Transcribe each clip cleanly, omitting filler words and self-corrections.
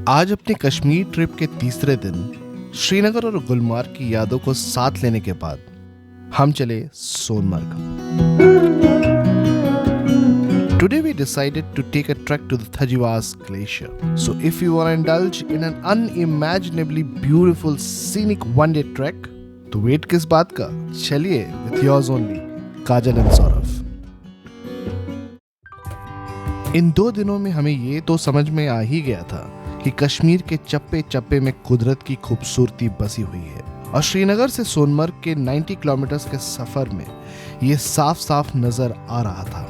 आज अपने कश्मीर ट्रिप के तीसरे दिन श्रीनगर और गुलमार्ग की यादों को साथ लेने के बाद हम चले Sonamarg. Today we decided to take a trek to the Thajivas Glacier. So if you want to indulge in an unimaginably beautiful scenic one-day trek, तो वेट किस बात का, चलिए with yours only, Kajal and Saurabh. इन 2 दिनों में हमें ये तो समझ में आ ही गया था कि कश्मीर के चप्पे चप्पे में कुदरत की खूबसूरती बसी हुई है और श्रीनगर से सोनमर्ग के 90 किलोमीटर के सफर में ये साफ साफ नजर आ रहा था।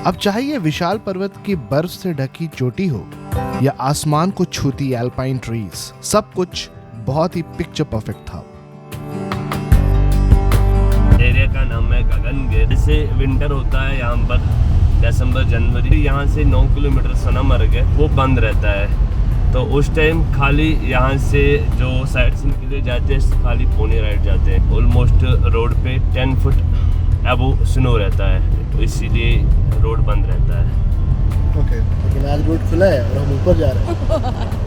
अब चाहे ये विशाल पर्वत की बर्फ से ढकी चोटी हो या आसमान को छूती एल्पाइन ट्रीज, सब कुछ बहुत ही पिक्चर परफेक्ट था। एरिया का नाम है गगनगिर। जैसे विंटर होता है यहाँ पर दिसंबर जनवरी, यहाँ से 9 किलोमीटर सोनमर्ग है वो बंद रहता है, तो उस टाइम खाली यहाँ से जो साइड सीन के लिए जाते हैं खाली पोनी राइड जाते हैं। ऑलमोस्ट रोड पे 10 फुट अबो स्नो रहता है, तो इसीलिए रोड बंद रहता है। ओके, लेकिन आज रोड खुला है और हम ऊपर जा रहे हैं।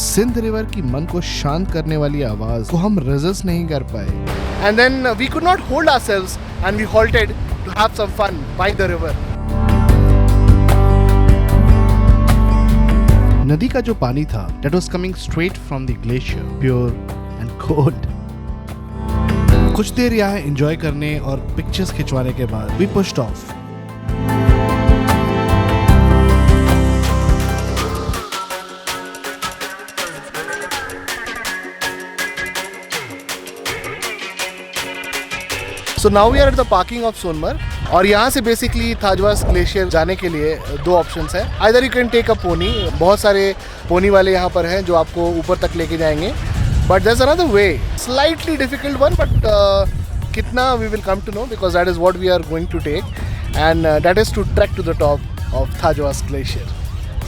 सिंध रिवर की मन को शांत करने वाली आवाज को हम रेजिस्ट नहीं कर पाए। And then we could not hold ourselves and we halted to have some fun by the river. नदी का जो पानी था, that was coming straight from the glacier, pure and cold. कुछ देर यहाँ एंजॉय करने और पिक्चर्स खिंचवाने के बाद we pushed off. So now we are at the parking of Sonamarg और यहाँ से बेसिकली थाजवास ग्लेशियर जाने के लिए 2 ऑप्शंस हैं। Either you can take a pony, बहुत सारे पोनी वाले यहाँ पर हैं जो आपको ऊपर तक लेके जाएंगे। But there's another way, slightly difficult one, but कितना we will come to know because that is what we are going to take, and that is to trek to the top of Thajwas Glacier.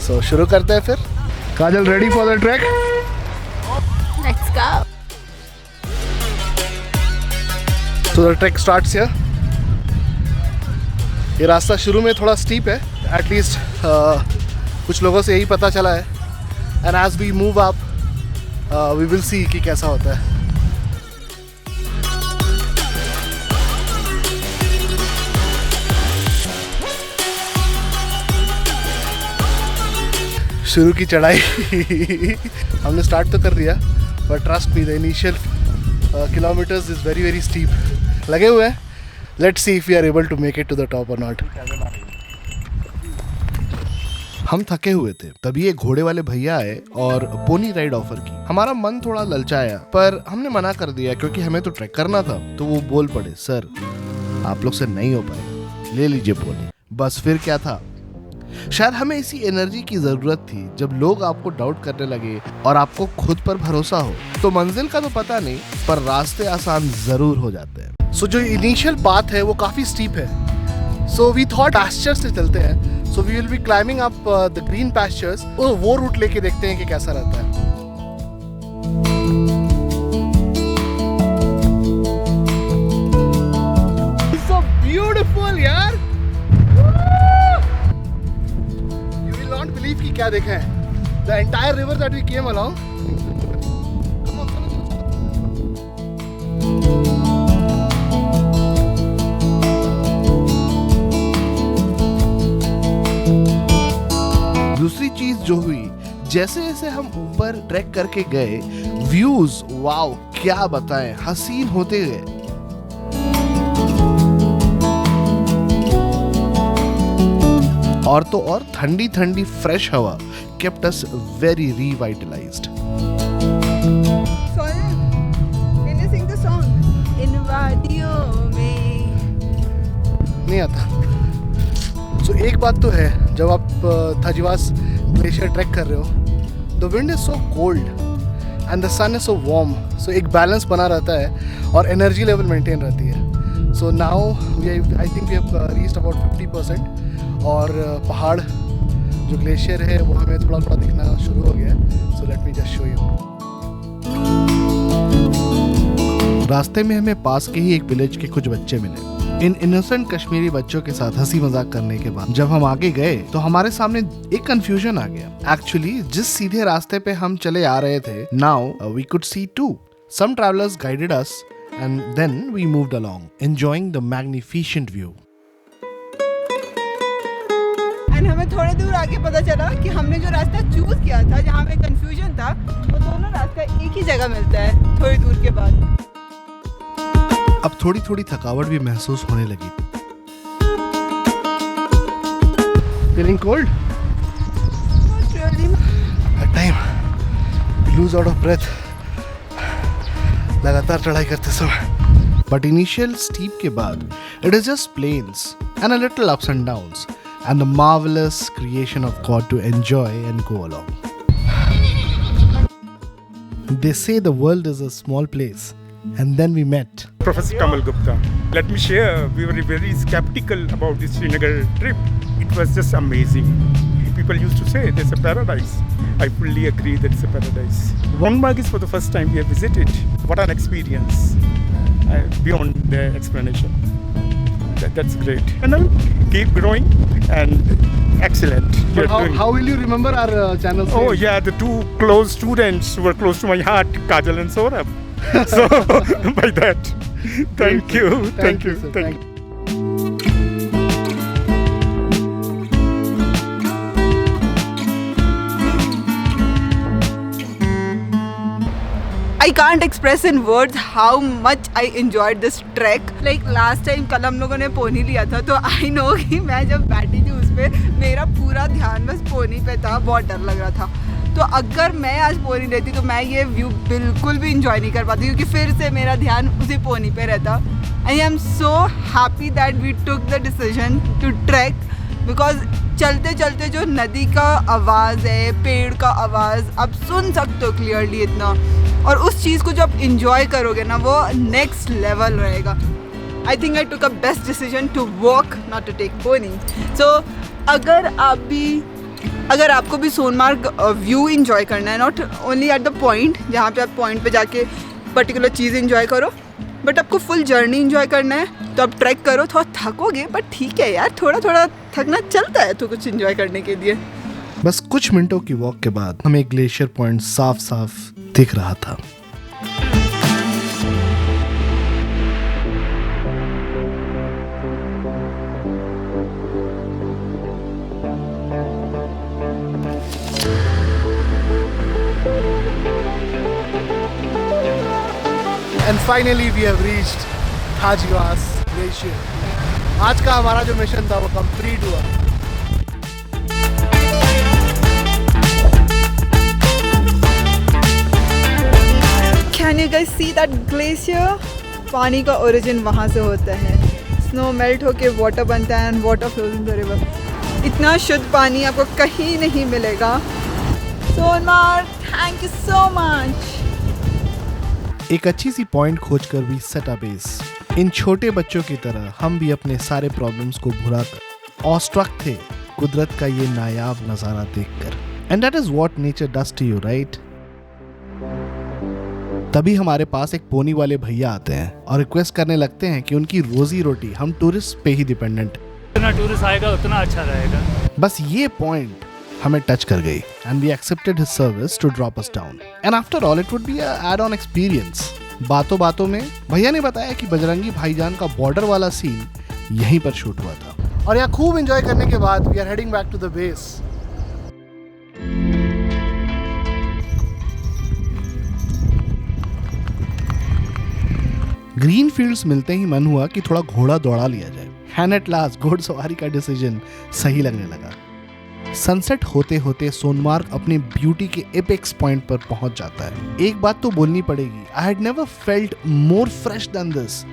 So शुरू करते हैं फिर। काजल, ready for the trek? Let's go. So the trek starts here. ये रास्ता शुरू में थोड़ा steep है, एटलीस्ट कुछ लोगों से यही पता चला है। And as we move up we will see कि कैसा होता है। शुरू की चढ़ाई हमने स्टार्ट तो कर दिया, but trust me the initial kilometres is very very steep लगे हुए हैं। Let's see if we are able to make it to the top और नॉट। हम थके हुए थे, तभी एक घोड़े वाले भैया आए और पोनी राइड ऑफर की। हमारा मन थोड़ा ललचाया, पर हमने मना कर दिया क्योंकि हमें तो ट्रैक करना था। तो वो बोल पड़े, सर आप लोग से नहीं हो पाएगा, ले लीजिए पोनी। बस फिर क्या था, शायद हमें इसी एनर्जी की जरूरत थी। जब लोग आपको डाउट करने लगे और आपको खुद पर भरोसा हो, तो मंजिल का तो पता नहीं, पर रास्ते आसान जरूर हो जाते हैं। सो जो इनिशियल पाथ है वो काफी स्टीप है। सो वी थॉट पास्चर्स से चलते हैं। So we will be climbing up the green pastures. वो रूट लेके देखते हैं कि कैसा रहता है। So beautiful यार, you will not believe कि क्या देखा है। The entire river that we came along. दूसरी चीज जो हुई, जैसे जैसे हम ऊपर ट्रैक करके गए, व्यूज वाओ क्या बताएं, हसीन होते गए। और तो और ठंडी ठंडी फ्रेश हवा kept us very revitalized. Can you sing the song? इन वादियों में नहीं आता। So एक बात तो है, जब आप थाजीवास ग्लेशियर ट्रैक कर रहे हो, the wind is so cold and the sun is so warm. So एक बैलेंस बना रहता है और एनर्जी लेवल मेंटेन रहती है। So now I think we have reached about 50% और पहाड़ जो ग्लेशियर है वो हमें थोड़ा थोड़ा दिखना शुरू हो गया है। So let me just show you. रास्ते में हमें पास के ही एक विलेज के कुछ बच्चे मिले इन इनोसेंट कश्मीरी बच्चों के साथ हंसी मजाक करने के बाद जब हम आगे गए तो हमारे सामने एक कंफ्यूजन आ गया। एक्चुअली जिस सीधे रास्ते पे हम चले आ रहे थे, now we could see too. Some travellers guided us and then we moved along, enjoying the magnificent view. And हमें थोड़े दूर आगे पता चला कि हमने जो रास्ता चूज किया था, जहाँ पे कंफ्यूजन था, वो दोनों रास्ता एक ही जगह मिलता है थोड़ी दूर के बाद। अब थोड़ी थोड़ी थकावट भी महसूस होने लगी। Feeling cold? Not really. At time, lose out of breath. लगातार चढ़ाई करते समय। But initial steep के बाद, it is just plains and a little ups and downs, and the marvelous creation of God to enjoy and go along. They say the world is a small place, and then we met. Professor Kamal Gupta. Let me share, we were very skeptical about this Srinagar trip. It was just amazing. People used to say there's a paradise. I fully agree that it's a paradise. Wongmarg is for the first time we have visited. What an experience. Beyond the explanation. That's great. And keep growing and excellent. But how will you remember our channel? Oh yeah, the two close students who were close to my heart, Kajal and Saurabh. So by that, thank you. Sir. Thank you. I can't express in words how much I enjoyed this trek. Like last time कल हम लोगों ने pony लिया था, तो I know कि मैं जब बैठी थी उस पे मेरा पूरा ध्यान बस पोनी पे था, बहुत डर लग रहा था। तो अगर मैं आज पोनी लेती तो मैं ये व्यू बिल्कुल भी इंजॉय नहीं कर पाती, क्योंकि फिर से मेरा ध्यान उसी पोनी पे रहता। I am so happy that we took the decision to trek, because चलते चलते जो नदी का आवाज़ है, पेड़ का आवाज़ आप सुन सकते हो क्लियरली इतना, और उस चीज़ को जब इंजॉय करोगे ना, वो नेक्स्ट लेवल रहेगा। I think I took a best decision to walk, not to take pony. So अगर आपको भी सोनमार्ग व्यू इंजॉय करना है, not only at the point जहाँ पे आप पॉइंट पे जाके पर्टिकुलर चीज़ इंजॉय करो, बट आपको फुल जर्नी इंजॉय करना है, तो आप ट्रैक करो। थोड़ा थकोगे बट ठीक है यार, थोड़ा थोड़ा थकना चलता है तो कुछ इंजॉय करने के लिए। बस कुछ मिनटों की वॉक के बाद हमें ग्लेशियर पॉइंट साफ साफ दिख रहा था। And finally we have reached Hajiwas Glacier. आज का हमारा जो मिशन था वो कंप्लीट हुआ। Can you guys see that glacier? पानी का ओरिजिन वहाँ से होता है, स्नो मेल्ट होके वाटर बनता है and water flows in the river. इतना शुद्ध पानी आपको कहीं नहीं मिलेगा। Sonmarg, thank you so much. एक अच्छी सी पॉइंट खोजकर वी सेट अ बेस। इन छोटे बच्चों की तरह हम भी अपने सारे प्रॉब्लम्स को भुलाकर ऑस्ट्रक थे कुदरत का ये नायाब नजारा देखकर। And that is what nature does to you, right? तभी हमारे पास एक पोनी वाले भैया आते हैं और रिक्वेस्ट करने लगते हैं कि उनकी रोजी रोटी हम टूरिस्ट पे ही डिपेंडेंट है, जितना टूरिस्ट आएगा उतना अच्छा रहेगा। बस ये पॉइंट हमें टच कर गई and we accepted his service to drop us down. And after all it would be a add on experience. बातों बातों में भैया ने बताया कि बजरंगी भाईजान का बॉर्डर वाला सीन यहीं पर शूट हुआ था। और यहाँ खूब एंजॉय करने के बाद we are heading back to the base. Green fields मिलते ही मन हुआ कि थोड़ा घोड़ा दौड़ा लिया जाए। एंड एट लास्ट घोड़सवारी का डिसीजन सही लगने लगा। सनसेट होते होते सोनमार्ग अपने ब्यूटी के एपेक्स पॉइंट पर पहुंच जाता है। एक बात तो बोलनी पड़ेगी, I had never felt more fresh than this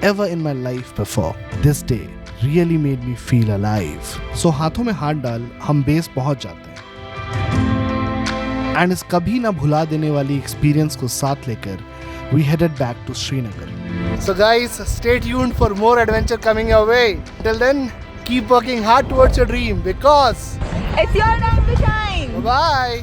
ever in my life before. This day really made me feel alive. So हाथों में हाथ डाल हम बेस पहुंच जाते हैं एंड इस कभी ना भुला देने वाली एक्सपीरियंस को साथ लेकर we headed back to Srinagar. So guys, stay tuned for more adventure coming your way. Till then, keep working hard towards your dream because it's your time to shine. Bye-bye.